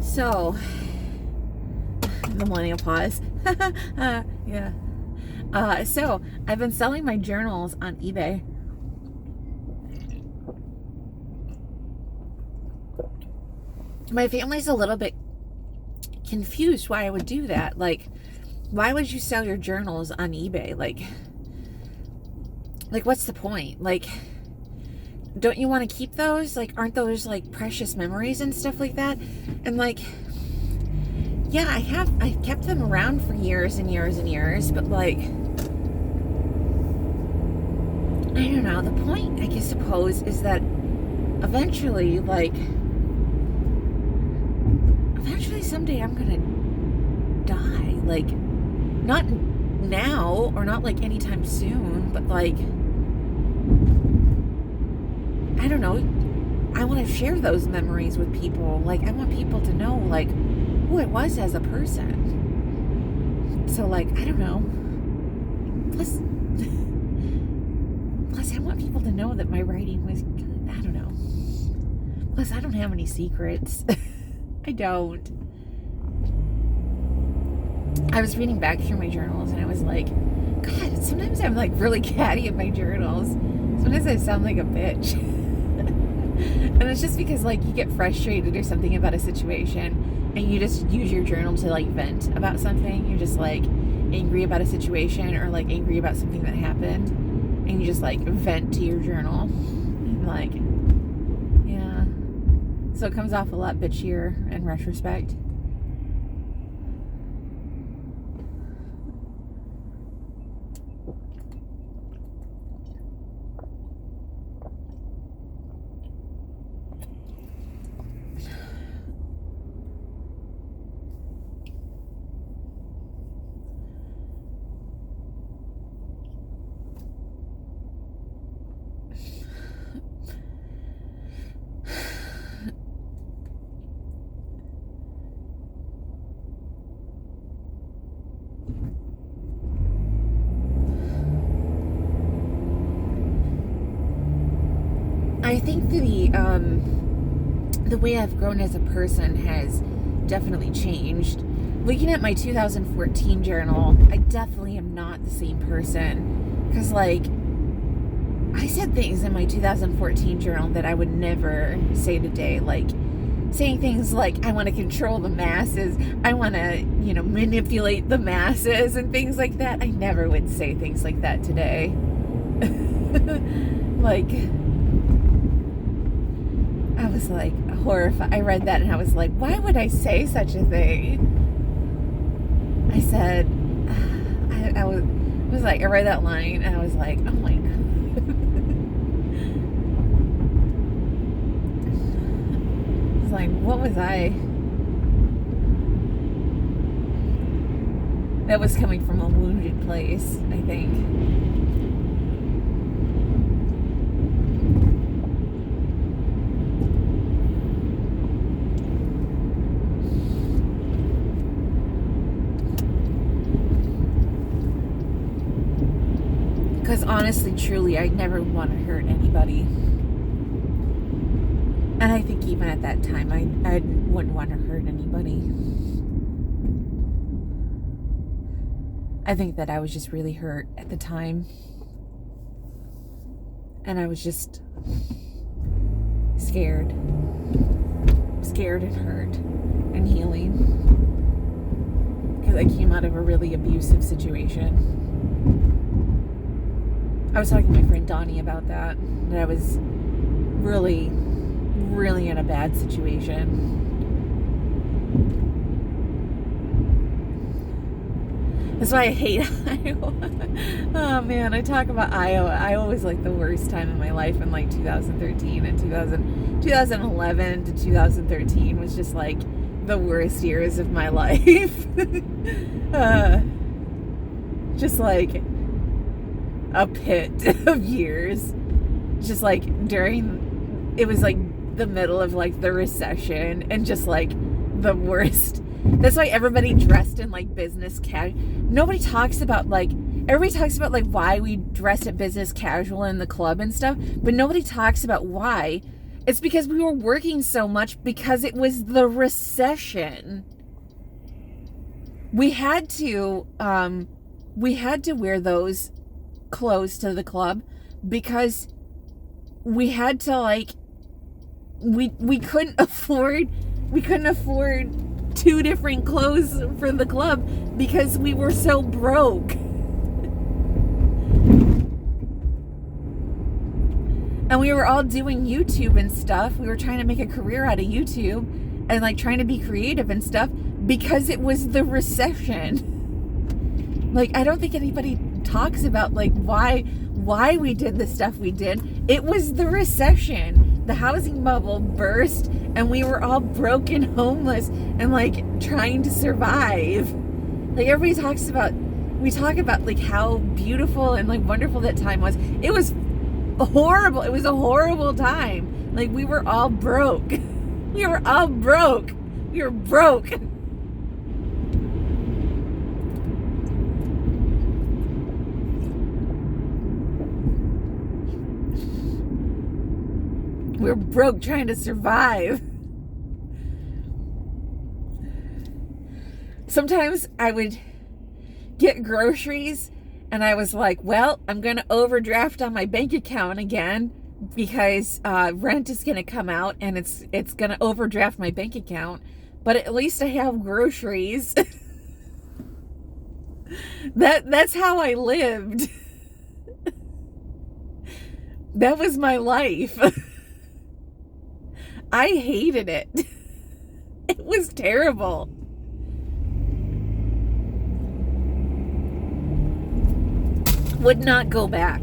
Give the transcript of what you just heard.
So, the millennial pause. Yeah. So, I've been selling my journals on eBay. My family's a little bit confused why I would do that. Like, why would you sell your journals on eBay? Like what's the point? Like, don't you want to keep those? Like, aren't those like precious memories and stuff like that? And like, yeah, I've kept them around for years and years and years, but like, I don't know. The point, I suppose, is that eventually someday I'm gonna die. Like, not now or not like anytime soon, but like, I don't know. I want to share those memories with people. Like, I want people to know like who I was as a person. So like, I don't know. Plus I want people to know that my writing was good. I don't know. Plus, I don't have any secrets. I don't. I was reading back through my journals and I was like, God, sometimes I'm like really catty in my journals. Sometimes I sound like a bitch. And it's just because like you get frustrated or something about a situation and you just use your journal to like vent about something. You're just like angry about a situation or like angry about something that happened and you just like vent to your journal. And like, yeah. So it comes off a lot bitchier in retrospect. I think the way I've grown as a person has definitely changed. Looking at my 2014 journal, I definitely am not the same person. Because, like, I said things in my 2014 journal that I would never say today. Like, saying things like, I want to control the masses. I want to, manipulate the masses and things like that. I never would say things like that today. Like, I was like horrified. I read that and I was like, why would I say such a thing? I said, I was like, I read that line and I was like, oh my God. I was like, what was I? That was coming from a wounded place, I think. Because honestly, truly, I never want to hurt anybody. And I think even at that time, I wouldn't want to hurt anybody. I think that I was just really hurt at the time. And I was just scared. Scared and hurt and healing. Because I came out of a really abusive situation. I was talking to my friend Donnie about that I was really, really in a bad situation. That's why I hate Iowa. Oh man, I talk about Iowa. Iowa was like the worst time in my life in like 2013 and 2011 to 2013 was just like the worst years of my life. Just like a pit of years. Just like it was like the middle of like the recession and just like the worst. That's why everybody dressed in like business casual. Nobody talks about like, everybody talks about like why we dressed at business casual in the club and stuff, but nobody talks about why It's because we were working so much because it was the recession. We had to wear those clothes to the club because we had to, like, we couldn't afford 2 different clothes for the club because we were so broke. And we were all doing YouTube and stuff. We were trying to make a career out of YouTube and, like, trying to be creative and stuff because it was the recession. Like, I don't think anybody talks about, like, why we did the stuff we did. It was the recession. The housing bubble burst and we were all broke and homeless and, like, trying to survive. Like, everybody talks about, we talk about, like, how beautiful and, like, wonderful that time was. It was horrible. It was a horrible time. Like, we were all broke. We were all broke. We were broke. We were broke trying to survive. Sometimes I would get groceries and I was like, well, I'm going to overdraft on my bank account again because rent is going to come out and it's going to overdraft my bank account. But at least I have groceries. That's how I lived. That was my life. I hated it. It was terrible. Would not go back.